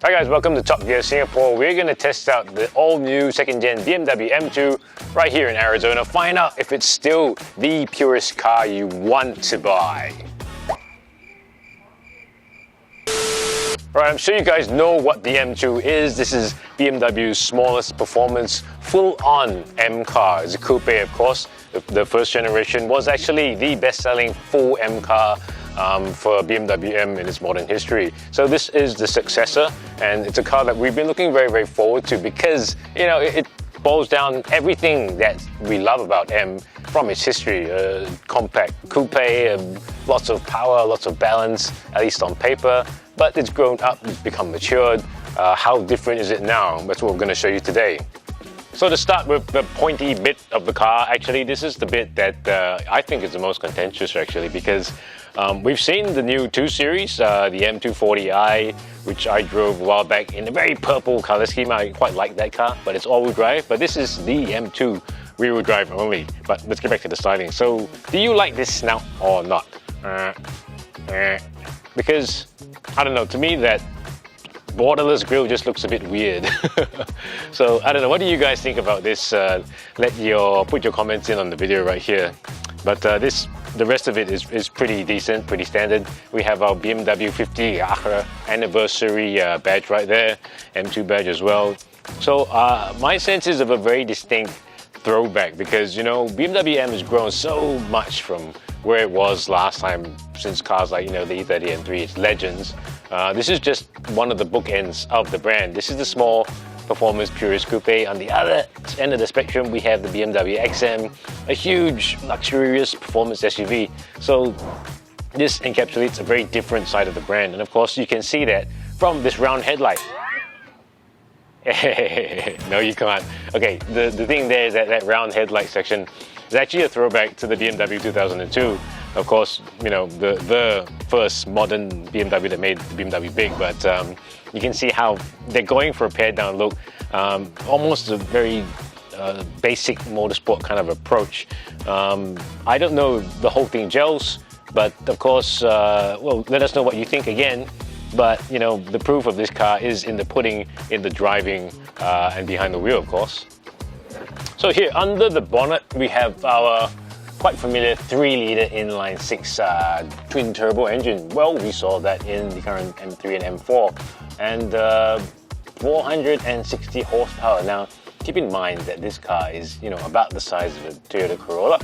Hi guys, welcome to TopGear Singapore. We're going to test out the all-new second-gen BMW M2 right here in Arizona. Find out if it's still the purest car you want to buy. Alright, I'm sure you guys know what the M2 is. This is BMW's smallest performance, full-on M car. It's a coupe, of course. The first generation was actually the best-selling full M car for BMW M in its modern history. So this is the successor, and it's a car that we've been looking very forward to because, you know, it boils down everything that we love about M from its history. Compact coupe, lots of power, lots of balance, at least on paper, but it's grown up, it's become matured. How different is it now? That's what we're going to show you today. So to start with the pointy bit of the car, actually this is the bit that I think is the most contentious actually, because we've seen the new 2 Series, the M240i, which I drove a while back in a very purple color scheme. I quite like that car, but it's all-wheel drive. But this is the M2 rear-wheel drive only. But let's get back to the styling. So do you like this snout or not? Because, I don't know, to me that borderless grille just looks a bit weird. So I don't know, what do you guys think about this? Put your comments in on the video right here. But the rest of it is pretty decent, pretty standard. We have our BMW 50th anniversary badge right there, M2 badge as well. So my sense is of a very distinct throwback because, you know, BMW M has grown so much from where it was last time, since cars like, you know, the E30 M3, it's legends. This is just one of the bookends of the brand. This is the small performance purist coupe. On the other end of the spectrum, we have the BMW XM, a huge luxurious performance SUV. So this encapsulates a very different side of the brand, and of course you can see that from this round headlight. No, you can't. Okay, the thing there is that round headlight section is actually a throwback to the BMW 2002. Of course, you know, the first modern BMW that made the BMW big, but you can see how they're going for a pared down look, almost a very basic motorsport kind of approach. I don't know if the whole thing gels, but of course, well, let us know what you think again. But, you know, the proof of this car is in the pudding, in the driving, and behind the wheel, of course. So here, under the bonnet, we have our quite familiar 3-litre inline-6 twin-turbo engine. Well, we saw that in the current M3 and M4. And 460 horsepower. Now, keep in mind that this car is, you know, about the size of a Toyota Corolla,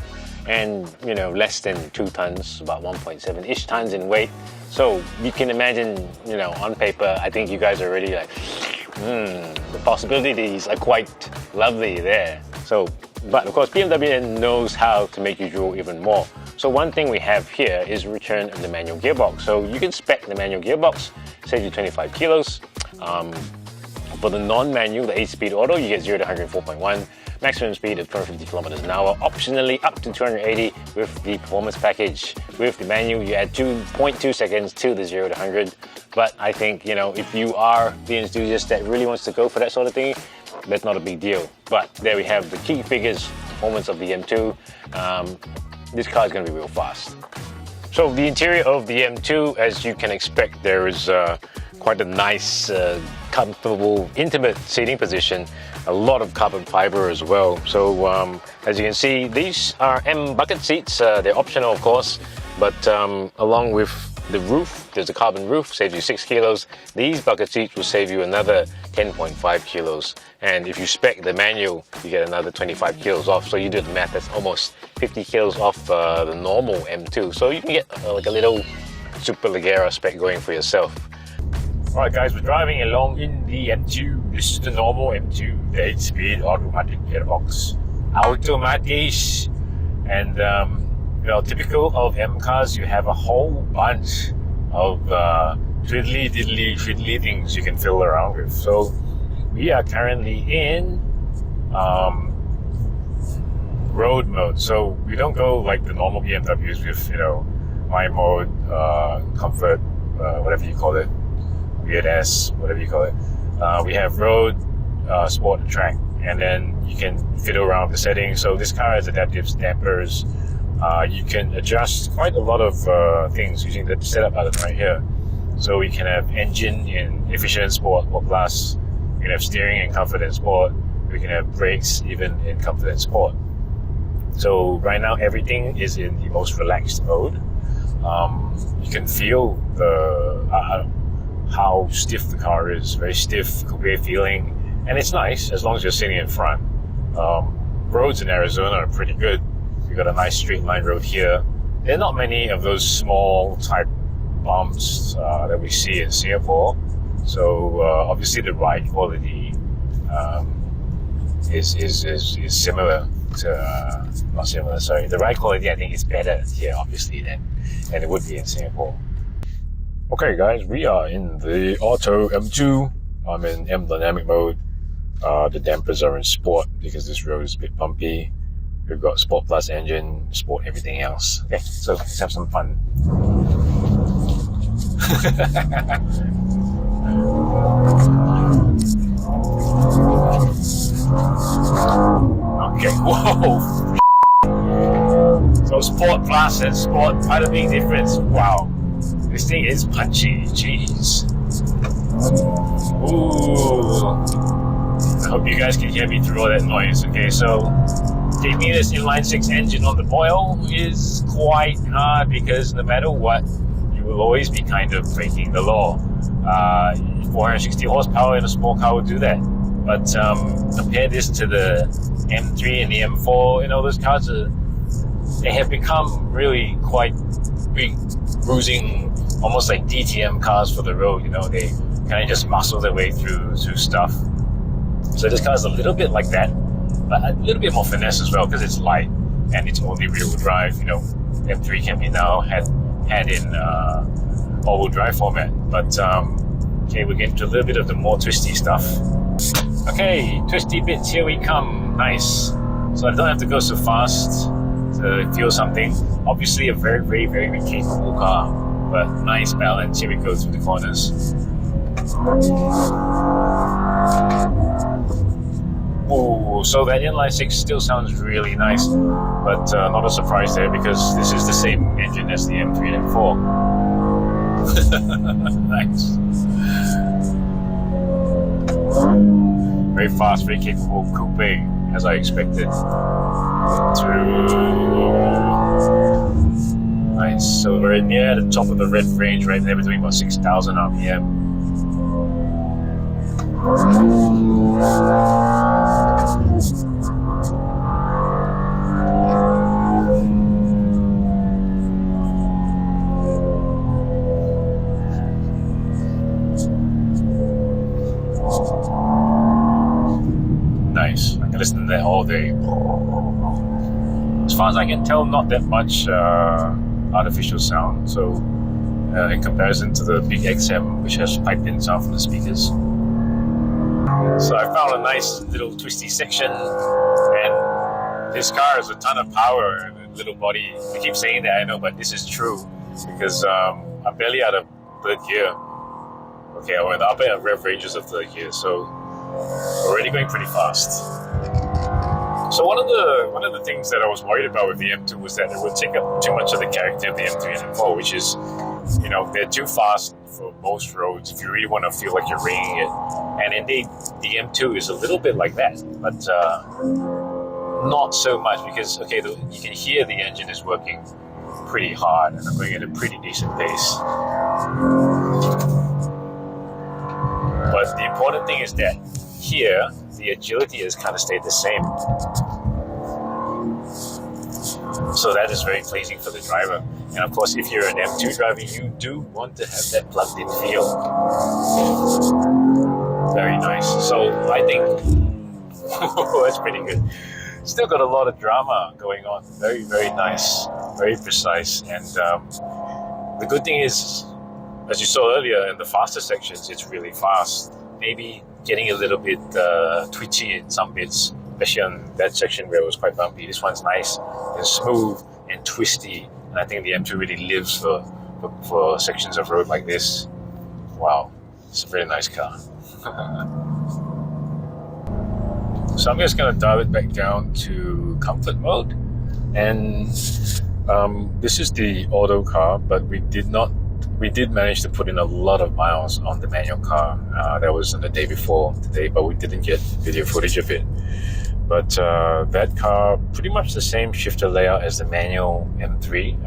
and, you know, less than 2 tons, about 1.7-ish tons in weight. So you can imagine, you know, on paper, I think you guys are already like, the possibilities are quite lovely there. So, but of course, BMW knows how to make you drool even more. So one thing we have here is return of the manual gearbox. So you can spec the manual gearbox, save you 25 kilos. For the non-manual, the 8-speed auto, you get 0 to 104.1, maximum speed of 250 kilometers an hour, optionally up to 280 with the performance package. With the manual, you add 2.2 seconds to the 0 to 100. But I think, you know, if you are the enthusiast that really wants to go for that sort of thing, that's not a big deal. But there we have the key figures, performance of the M2. This car is going to be real fast. So the interior of the M2, as you can expect, there is quite a nice, comfortable, intimate seating position. A lot of carbon fiber as well. So as you can see, these are M bucket seats. They're optional, of course, but along with the roof, there's a carbon roof, saves you 6 kilos. These bucket seats will save you another 10.5 kilos. And if you spec the manual, you get another 25 kilos off. So you do the math, that's almost 50 kilos off the normal M2. So you can get like a little Superleggera spec going for yourself. Alright guys, we're driving along in the M2. This is the normal M2, the 8-speed automatic gearbox. Automatic. And you know, typical of M cars, you have a whole bunch of twiddly diddly fiddly things you can fiddle around with. So we are currently in road mode. So we don't go like the normal BMWs with, you know, my mode, comfort, whatever you call it, weird ass, whatever you call it. We have road, sport, and track, and then you can fiddle around the settings. So this car has adaptive dampers. You can adjust quite a lot of things using the setup button right here. So we can have engine in efficient sport or plus. We can have steering in comfort and sport. We can have brakes even in comfort and sport. So right now everything is in the most relaxed mode. You can feel how stiff the car is, very stiff coupe feeling, and it's nice as long as you're sitting in front. Roads in Arizona are pretty good. We've got a nice straight line road here. There are not many of those small type bumps that we see in Singapore. So obviously the ride quality is similar to, not similar, sorry. The ride quality I think is better here obviously than it would be in Singapore. Okay guys, we are in the Auto M2. I'm in M dynamic mode. The dampers are in sport because this road is a bit bumpy. We've got Sport Plus engine, sport everything else. Okay, so let's have some fun. Okay, whoa! So Sport Plus and Sport, quite a big difference. Wow, this thing is punchy, jeez. Ooh. I hope you guys can hear me through all that noise. Okay, so getting this inline 6 engine on the boil is quite hard because no matter what, you will always be kind of breaking the law. 460 horsepower in a small car would do that. But compare this to the M3 and the M4, those cars, they have become really quite big, cruising, almost like DTM cars for the road. They kind of just muscle their way through stuff. So this car is a little bit like that, but a little bit more finesse as well because it's light and it's only rear-wheel drive. M3 can be now had in all-wheel drive format. But okay, we're getting to a little bit of the more twisty stuff. Okay, twisty bits, here we come. Nice. So I don't have to go so fast to feel something. Obviously a very, very, very capable car, but nice balance. Here we go through the corners. Ooh, so that inline 6 still sounds really nice, but not a surprise there because this is the same engine as the M3 and M4. Nice. Very fast, very capable coupe, as I expected. Nice. So we're near the top of the red range right there, between about 6,000 RPM. Nice. I can listen to that all day. As far as I can tell, not that much artificial sound. So in comparison to the big XM, which has pipe-in sound from the speakers. So I found a nice little twisty section, and this car has a ton of power and a little body. I keep saying that, I know, but this is true because I'm barely out of third gear. Okay, we're in the upper rev ranges of third gear, so already going pretty fast. So one of the things that I was worried about with the M2 was that it would take up too much of the character of the M3 and M4, which is, they're too fast for most roads if you really want to feel like you're ringing it. And indeed, the M2 is a little bit like that, but not so much because, okay, you can hear the engine is working pretty hard and I'm going at a pretty decent pace. But the important thing is that here, the agility has kind of stayed the same. So that is very pleasing for the driver. And of course, if you're an M2 driver, you do want to have that plugged-in feel. Very nice. So I think that's pretty good. Still got a lot of drama going on. Very, very nice. Very precise. And the good thing is, as you saw earlier, in the faster sections, it's really fast. Maybe getting a little bit twitchy in some bits, especially on that section where it was quite bumpy. This one's nice and smooth and twisty. And I think the M2 really lives for sections of road like this. Wow, it's a very nice car. So I'm just going to dial it back down to comfort mode. And this is the auto car, but we did not we did manage to put in a lot of miles on the manual car. That was on the day before today, but we didn't get video footage of it. But that car, pretty much the same shifter layout as the manual M3.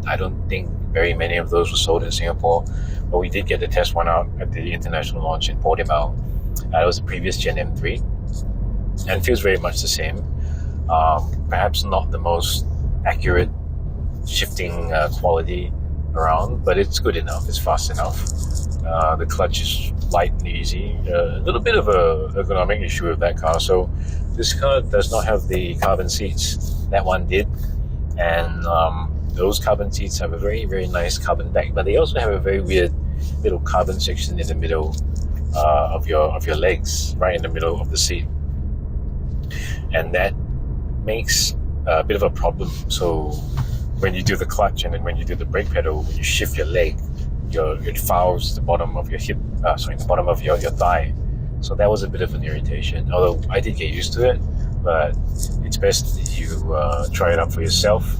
I don't think very many of those were sold in Singapore, but we did get the test one out at the international launch in Portimao. That was the previous Gen M3, and feels very much the same. Perhaps not the most accurate shifting quality around, but it's good enough, it's fast enough. The clutch is light and easy. A little bit of a ergonomic issue with that car. So this car does not have the carbon seats. That one did, and those carbon seats have a very, very nice carbon back, but they also have a very weird little carbon section in the middle of your legs, right in the middle of the seat, and that makes a bit of a problem. So when you do the clutch and then when you do the brake pedal, when you shift your leg, it fouls the bottom of your hip, the bottom of your thigh. So that was a bit of an irritation. Although I did get used to it, but it's best that you try it out for yourself.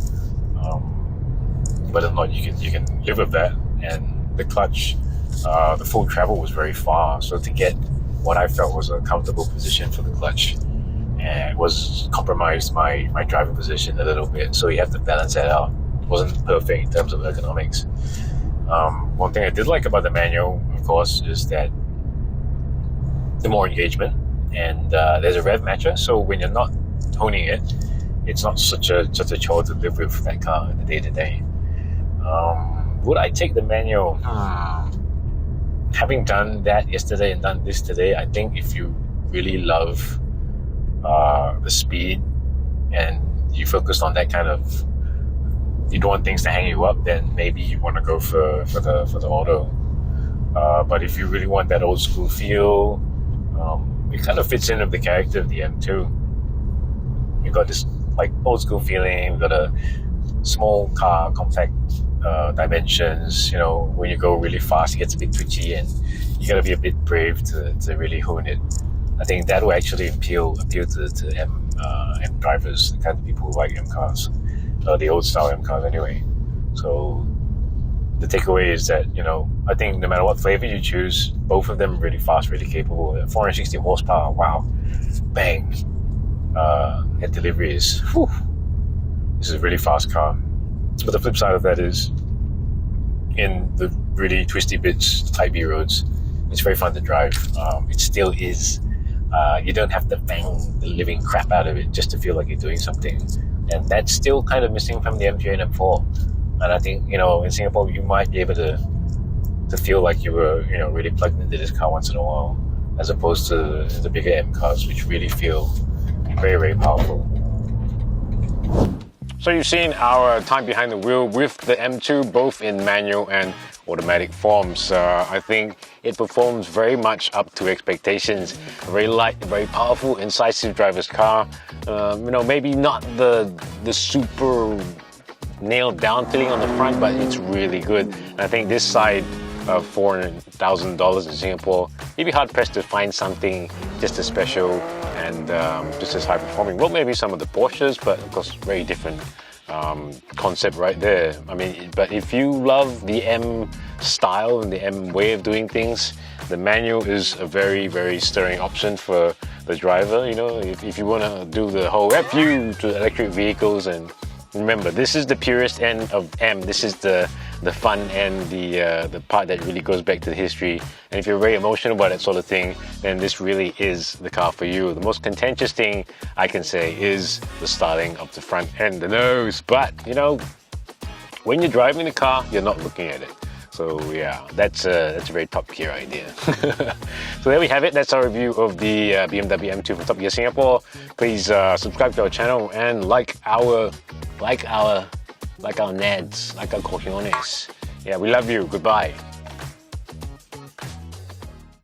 Whether or not you can live with that. And the clutch, the full travel was very far. So to get what I felt was a comfortable position for the clutch, and it was compromised my driving position a little bit. So you have to balance that out. It wasn't perfect in terms of ergonomics. One thing I did like about the manual, of course, is that the more engagement, and there's a rev matcher. So when you're not honing it, it's not such a chore to live with that car in the day to day. Would I take the manual? Having done that yesterday and done this today, I think if you really love the speed and you focus on that kind of, you don't want things to hang you up, then maybe you want to go for the auto. But if you really want that old school feel, it kind of fits in with the character of the M2. You got this like old school feeling. You've got a small car, compact dimensions. You know, when you go really fast, it gets a bit twitchy, and you got to be a bit brave to really hone it. I think that will actually appeal to M drivers, the kind of people who like M cars, the old style M cars anyway. So the takeaway is that, you know, I think no matter what flavor you choose, both of them really fast, really capable. 460 horsepower, wow, bang. Head delivery is, whew, this is a really fast car. But the flip side of that is, in the really twisty bits, type B roads, it's very fun to drive. It still is. You don't have to bang the living crap out of it just to feel like you're doing something. And that's still kind of missing from the M3 and M4. And I think, you know, in Singapore, you might be able to feel like you were, you know, really plugged into this car once in a while, as opposed to the bigger M cars, which really feel very, very powerful. So you've seen our time behind the wheel with the M2, both in manual and automatic forms. I think it performs very much up to expectations. A very light, very powerful, incisive driver's car. You know, maybe not the super nailed down feeling on the front, but it's really good. And I think this side of $400,000 in Singapore, you'd be hard pressed to find something just as special and just as high performing. Well, maybe some of the Porsches, but of course, very different concept right there. I mean, but if you love the M style and the M way of doing things, the manual is a very, very stirring option for the driver. You know, if you want to do the whole FU to electric vehicles, and remember, this is the purest end of M. This is the fun and the part that really goes back to the history. And if you're very emotional about that sort of thing, then this really is the car for you. The most contentious thing I can say is the styling of the front and the nose. But, you know, when you're driving the car, you're not looking at it. So yeah, that's a very TopGear idea. So there we have it. That's our review of the BMW M2 from TopGear Singapore. Please subscribe to our channel and like our nads, like our cojones. Yeah, we love you. Goodbye.